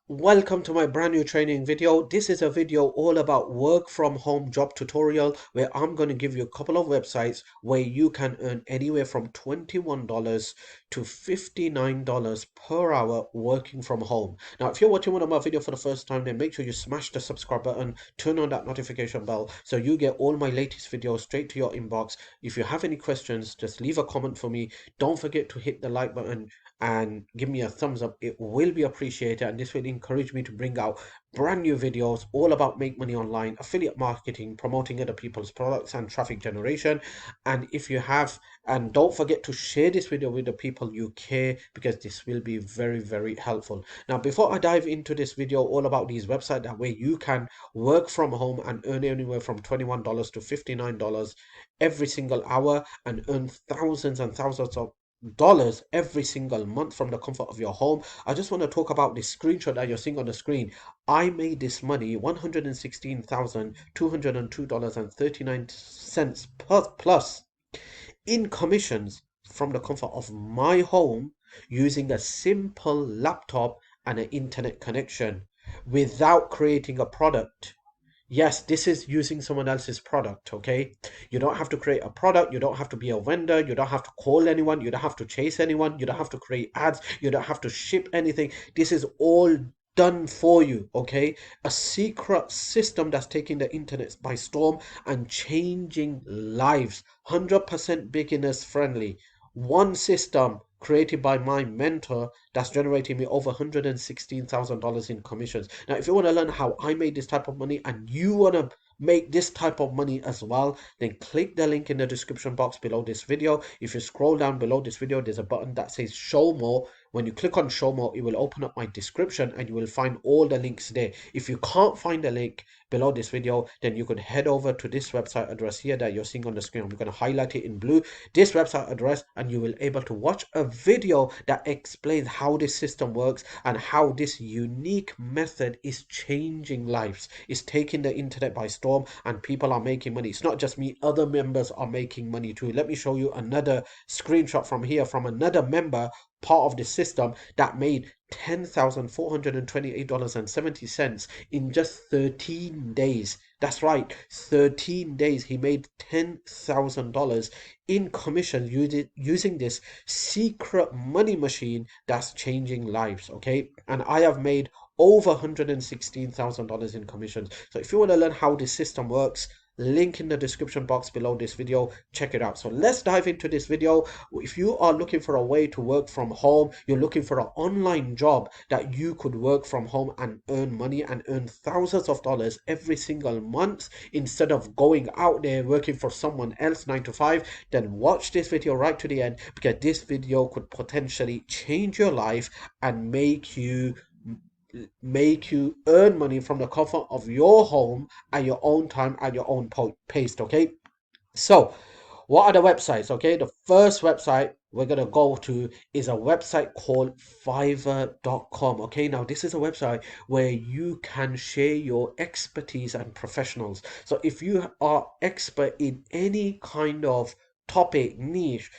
Welcome to my brand new training video. This is a video all about work from home job tutorial where I'm going to give you a couple of websites where you can earn anywhere from $21 to $59 per hour working from home. Now, if you're watching one of my videos for the first time, then make sure you smash the subscribe button, turn on that notification bell so you get all my latest videos straight to your inbox. If you have any questions, just leave a comment for me. Don't forget to hit the like button and give me a thumbs up. It will be appreciated, and this will encourage me to bring out brand new videos all about make money online, affiliate marketing, promoting other people's products, and traffic generation. And if you have, and don't forget to share this video with the people you care, because this will be very, very helpful. Now, before I dive into this video all about these websites that way you can work from home and earn anywhere from $21 to $59 every single hour and earn thousands and thousands of dollars every single month from the comfort of your home. I just want to talk about this screenshot that you're seeing on the screen. I made this money $116,202.39 plus in commissions from the comfort of my home using a simple laptop and an internet connection without creating a product. Yes, this is using someone else's product, okay? You don't have to create a product, you don't have to be a vendor, you don't have to call anyone, you don't have to chase anyone, you don't have to create ads, you don't have to ship anything. This is all done for you, okay? A secret system that's taking the internet by storm and changing lives. 100% beginners friendly. One system created by my mentor that's generating me over $116,000 in commissions. Now, if you want to learn how I made this type of money and you want to make this type of money as well, then click the link in the description box below this video. If you scroll down below this video, there's a button that says show more. When you click on show more, it will open up my description and you will find all the links there. If you can't find the link below this video, then you could head over to this website address here that you're seeing on the screen. I'm going to highlight it in blue, this website address, and you will able to watch a video that explains how this system works and how this unique method is changing lives. It's taking the internet by storm and people are making money. It's not just me, other members are making money too. Let me show you another screenshot from here from another member, part of the system, that made $10,428.70 in just 13 days. That's right, 13 days. He made $10,000 in commission using this secret money machine that's changing lives, okay? And I have made over $116,000 in commissions. So if you want to learn how this system works, link in the description box below this video, check it out. So let's dive into this video. If you are looking for a way to work from home, you're looking for an online job that you could work from home and earn money and earn thousands of dollars every single month instead of going out there working for someone else 9 to 5, then watch this video right to the end, because this video could potentially change your life and make you earn money from the comfort of your home at your own time, at your own pace, okay? So what are the websites? Okay, the first website we're gonna go to is a website called fiverr.com. Okay, now this is a website where you can share your expertise and professionals. So if you are expert in any kind of topic niche,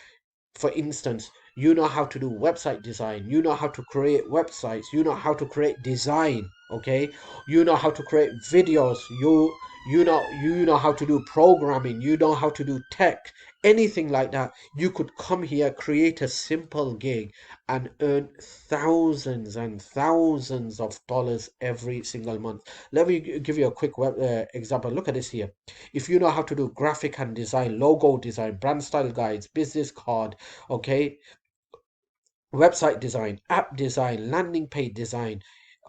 for instance, you know how to do website design, you know how to create websites, you know how to create design, okay, you know how to create videos, you know how to do programming, you know how to do tech, anything like that, you could come here, create a simple gig and earn thousands and thousands of dollars every single month. Let me give you a quick example. Look at this here. If you know how to do graphic and design, logo design, brand style guides, business card, okay, website design, app design, landing page design,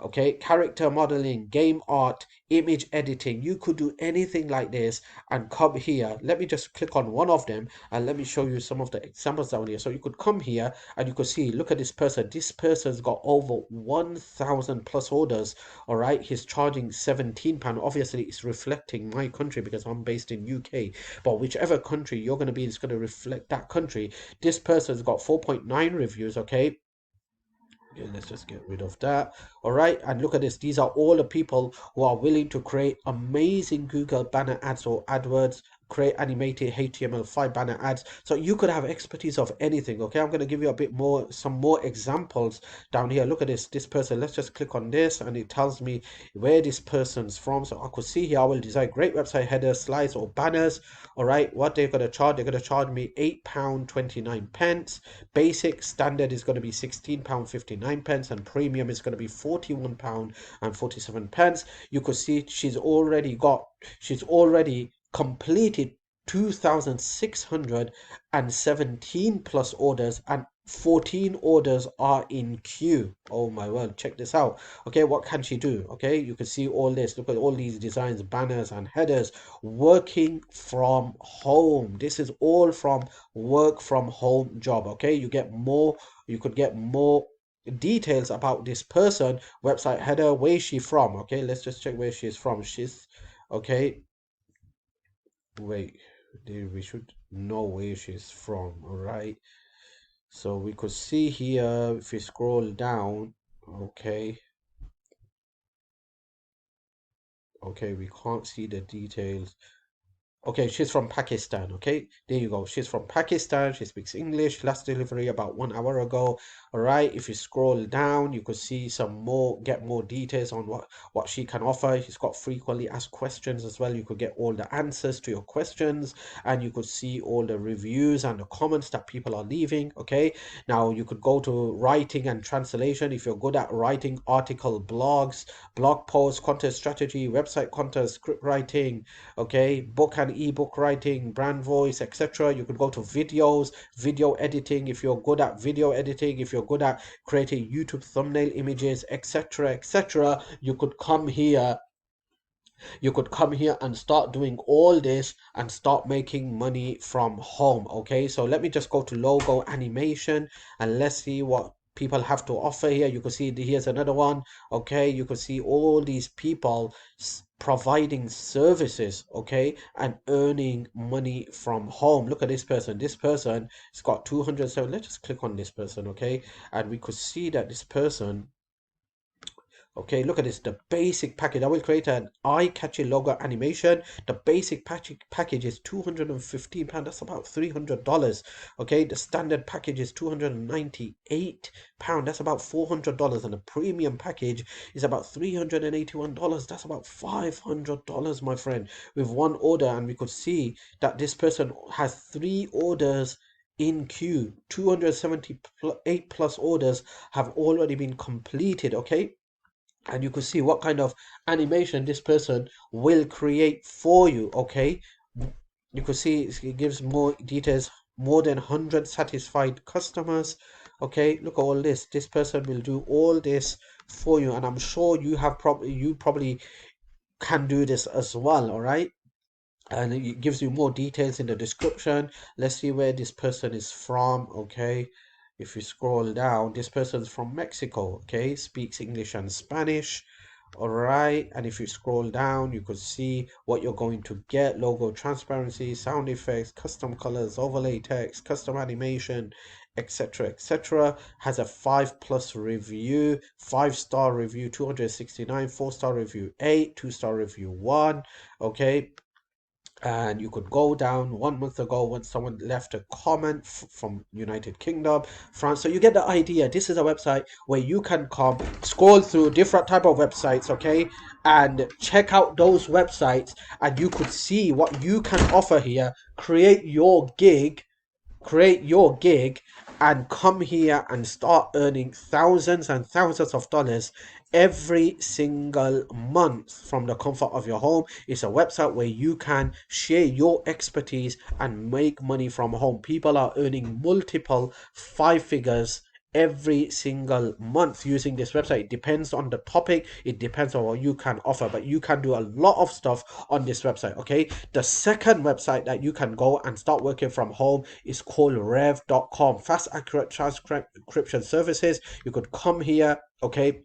okay, character modeling, game art, image editing, you could do anything like this and come here. Let me just click on one of them and let me show you some of the examples down here. So you could come here and you could see, look at this person. This person's got over 1,000 plus orders. All right, he's charging £17. Obviously it's reflecting my country because I'm based in UK, but whichever country you're going to be, it's going to reflect that country. This person's got 4.9 reviews, okay. Okay, let's just get rid of that. All right, and look at this. These are all the people who are willing to create amazing Google banner ads or AdWords create animated HTML5 banner ads. So you could have expertise of anything. Okay, I'm going to give you a bit more, some more examples down here. Look at this person. Let's just click on this and it tells me where this person's from. So I could see here, I will design great website headers, slides, or banners. All right, what they're going to charge, they're going to charge me £8.29. Basic standard is going to be £16.59, and premium is going to be £41.47. You could see she's already completed 2,617 plus orders, and 14 orders are in queue. Oh my word, check this out. Okay, what can she do? Okay, you can see all this. Look at all these designs, banners and headers, working from home. This is all from work from home job. Okay, you could get more details about this person, website header, where is she from. Okay, let's just check where she's from. She's okay. Wait, we should know where she's from. All right, so we could see here if we scroll down. Okay, okay, we can't see the details. Okay, she's from Pakistan. Okay, there you go. She's from Pakistan. She speaks English. Last delivery about 1 hour ago. All right. If you scroll down, you could see some more, get more details on what she can offer. She's got frequently asked questions as well. You could get all the answers to your questions, and you could see all the reviews and the comments that people are leaving. Okay. Now you could go to writing and translation if you're good at writing article, blogs, blog posts, content strategy, website content, script writing. Okay, book and ebook writing, brand voice, etc. You could go to videos, video editing if you're good at video editing, if you're good at creating YouTube thumbnail images, etc., etc. You could come here and start doing all this and start making money from home. Okay, so let me just go to logo animation and let's see what people have to offer here. You can see here's another one. Okay, you can see all these people providing services, okay, and earning money from home. Look at this person. This person has got 200. So let's just click on this person. Okay, and we could see that this person. Okay, look at this. The basic package. I will create an eye-catching logo animation. The basic package is £215. That's about $300. Okay, the standard package is £298. That's about $400. And the premium package is about $381. That's about $500, my friend, with one order. And we could see that this person has 3 orders in queue. 278 plus orders have already been completed. Okay, and you could see what kind of animation this person will create for you. Okay, you could see it gives more details, more than 100 satisfied customers. Okay, look at all this person will do all this for you, and I'm sure you probably can do this as well. All right, and it gives you more details in the description. Let's see where this person is from. Okay, if you scroll down, this person's from Mexico. Okay, speaks English and Spanish. All right, and if you scroll down, you could see what you're going to get: logo transparency, sound effects, custom colors, overlay text, custom animation, etc., etc. Has a 5+ review, 5-star review 269, 4-star review 8, 2-star review 1. Okay, and you could go down 1 month ago when someone left a comment from United Kingdom, France. So you get the idea. This is a website where you can come scroll through different type of websites, okay, and check out those websites, and you could see what you can offer here. Create your gig and come here and start earning thousands and thousands of dollars every single month from the comfort of your home. It's a website where you can share your expertise and make money from home. People are earning multiple 5 figures every single month using this website. It depends on the topic, it depends on what you can offer, but you can do a lot of stuff on this website. Okay, the second website that you can go and start working from home is called rev.com. Fast, accurate transcription services. You could come here. Okay,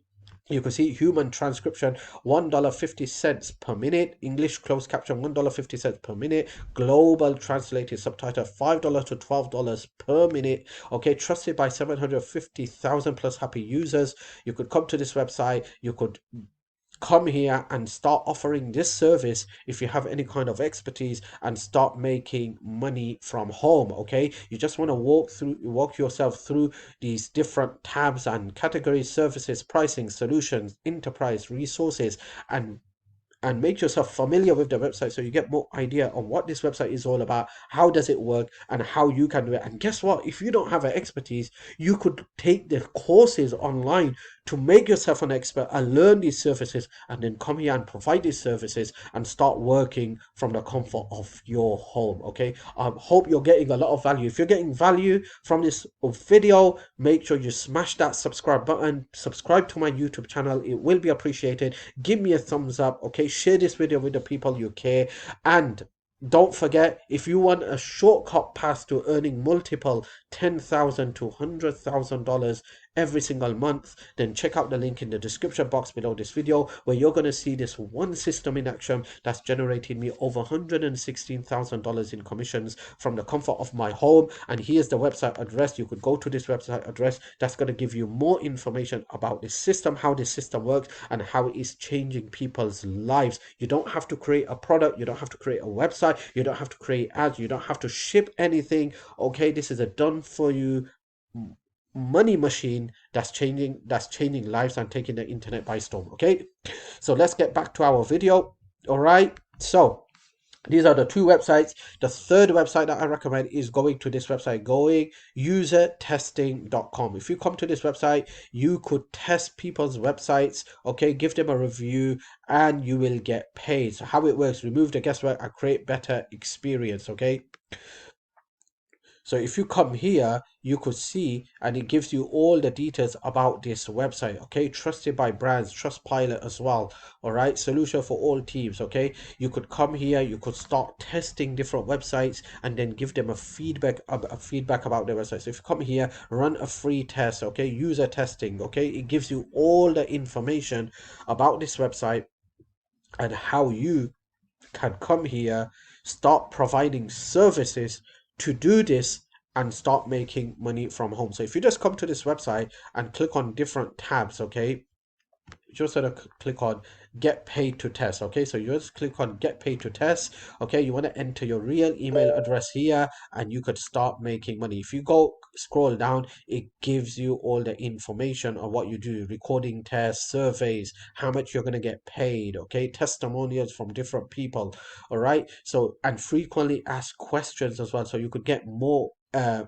you can see human transcription, $1.50 per minute. English closed caption, $1.50 per minute. Global translated subtitle, $5 to $12 per minute. Okay, trusted by 750,000 plus happy users. You could come to this website. You could come here and start offering this service if you have any kind of expertise, and start making money from home. Okay, you just want to walk yourself through these different tabs and categories: services, pricing, solutions, enterprise, resources, and make yourself familiar with the website, so you get more idea on what this website is all about, how does it work, and how you can do it. And guess what, if you don't have an expertise, you could take the courses online to make yourself an expert and learn these services, and then come here and provide these services and start working from the comfort of your home. Okay, I hope you're getting a lot of value. If you're getting value from this video, make sure you smash that subscribe button, subscribe to my YouTube channel, it will be appreciated. Give me a thumbs up. Okay, share this video with the people you care, and don't forget, if you want a shortcut path to earning multiple $10,000 to $100,000 every single month, then check out the link in the description box below this video, where you're going to see this one system in action that's generated me over $116,000 in commissions from the comfort of my home. And here's the website address. You could go to this website address. That's going to give you more information about this system, how this system works, and how it is changing people's lives. You don't have to create a product, you don't have to create a website, you don't have to create ads, you don't have to ship anything. Okay, this is a done for you money machine that's changing lives and taking the internet by storm. Okay, so let's get back to our video. All right, so these are the two websites. The third website that I recommend is going to this website, going usertesting.com. If you come to this website, you could test people's websites, okay, give them a review, and you will get paid. So how it works: remove the guesswork and create better experience. Okay, so if you come here, you could see, and it gives you all the details about this website. Okay, trusted by brands, Trustpilot as well. All right, solution for all teams. Okay, you could come here, you could start testing different websites, and then give them a feedback about their website. So if you come here, run a free test. Okay, user testing. Okay, it gives you all the information about this website and how you can come here, start providing services to do this, and start making money from home. So if you just come to this website and click on different tabs, okay, you just want to click on get paid to test. Okay, so you just click on get paid to test. Okay, you want to enter your real email address here, and you could start making money. If you go scroll down, it gives you all the information on what you do: recording tests, surveys, how much you're going to get paid. Okay, testimonials from different people. All right, so, and frequently asked questions as well, so you could get more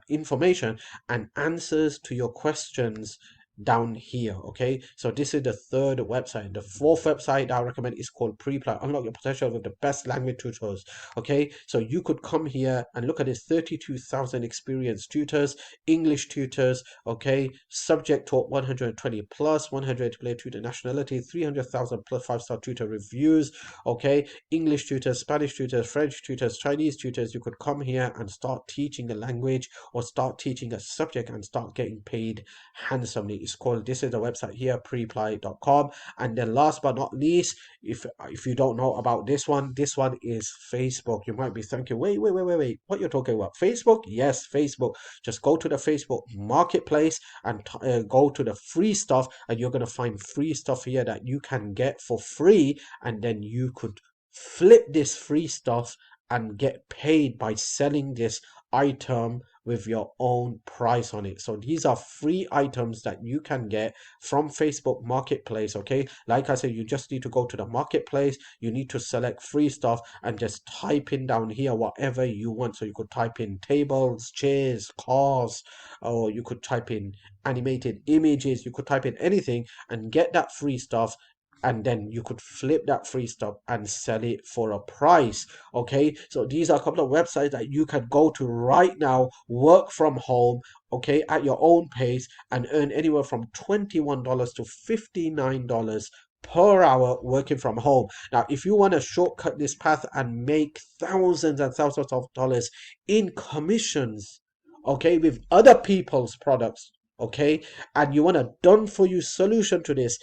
information and answers to your questions down here. Okay, so this is the third website. The fourth website I recommend is called Preply. Unlock your potential with the best language tutors. Okay, so you could come here and look at this: 32,000 experienced tutors, English tutors. Okay, subject taught 120 plus, 100 play tutor nationality, 300,000 plus 5-star tutor reviews. Okay, English tutors, Spanish tutors, French tutors, Chinese tutors. You could come here and start teaching a language or start teaching a subject and start getting paid handsomely. It's called, this is the website here, preply.com. And then last but not least, if you don't know about this one is Facebook. You might be thinking, wait, what you're talking about? Facebook? Yes, Facebook. Just go to the Facebook marketplace and go to the free stuff, and you're going to find free stuff here that you can get for free, and then you could flip this free stuff and get paid by selling this item with your own price on it. So these are free items that you can get from Facebook Marketplace. Okay, like I said, you just need to go to the marketplace, you need to select free stuff, and just type in down here whatever you want. So you could type in tables, chairs, cars, or you could type in animated images, you could type in anything and get that free stuff, and then you could flip that free stuff and sell it for a price. Okay, so these are a couple of websites that you can go to right now, work from home, okay, at your own pace, and earn anywhere from $21 to $59 per hour working from home. Now if you want to shortcut this path and make thousands and thousands of dollars in commissions, okay, with other people's products, okay, and you want a done for you solution to this,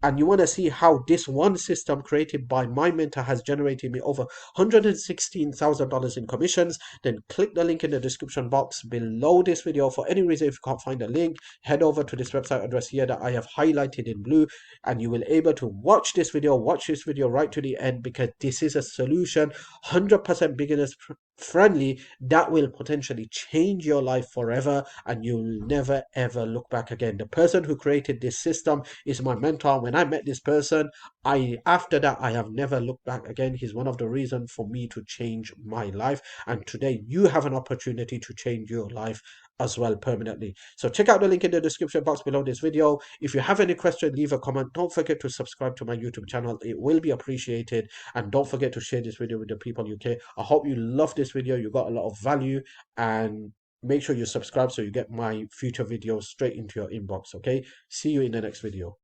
and you want to see how this one system created by my mentor has generated me over $116,000 in commissions, then click the link in the description box below this video. For any reason, if you can't find the link, head over to this website address here that I have highlighted in blue, and you will able to watch this video right to the end, because this is a solution 100% beginners friendly that will potentially change your life forever, and you'll never ever look back again. The person who created this system is my mentor. When I met this person, after that I have never looked back again. He's one of the reasons for me to change my life, and today you have an opportunity to change your life as well permanently. So check out the link in the description box below this video. If you have any question, leave a comment. Don't forget to subscribe to my YouTube channel, it will be appreciated, and don't forget to share this video with the people you care. I hope you love this video, you got a lot of value, and make sure you subscribe so you get my future videos straight into your inbox. Okay, see you in the next video.